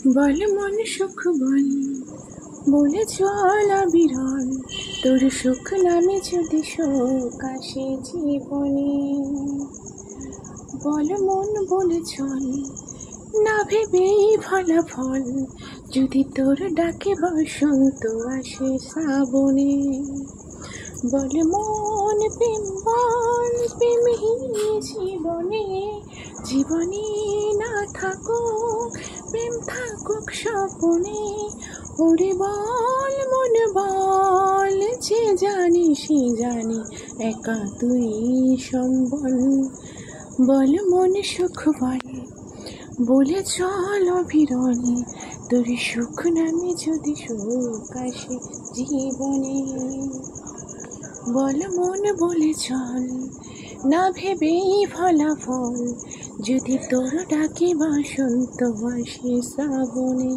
বল মন সুখ বল, বলে চল বিরল, তোর সুখ নামে যদি শোক আসে জীবনে। বল মন বলে চল, না ভেবেই ফলাফল, যদি তোর ডাকে বসন্ত আসে শ্রাবণে। বল মন প্রেম বল, প্রেমহীন জীবনে, জীবনে না থাকুক প্রেম, থাকুক স্বপনে। ওরে বল মন বল, যে জানি সে জানি, একা তুই সম্বল। বল মন সুখ বল, বলে চল অবিরল, তোর সুখ নামে যদি শোক আসে জীবনে। বল মন বলে চল, না ভেবেই ফলাফল, যদি তোর ডাকে বসন্ত আসে শ্রাবণে।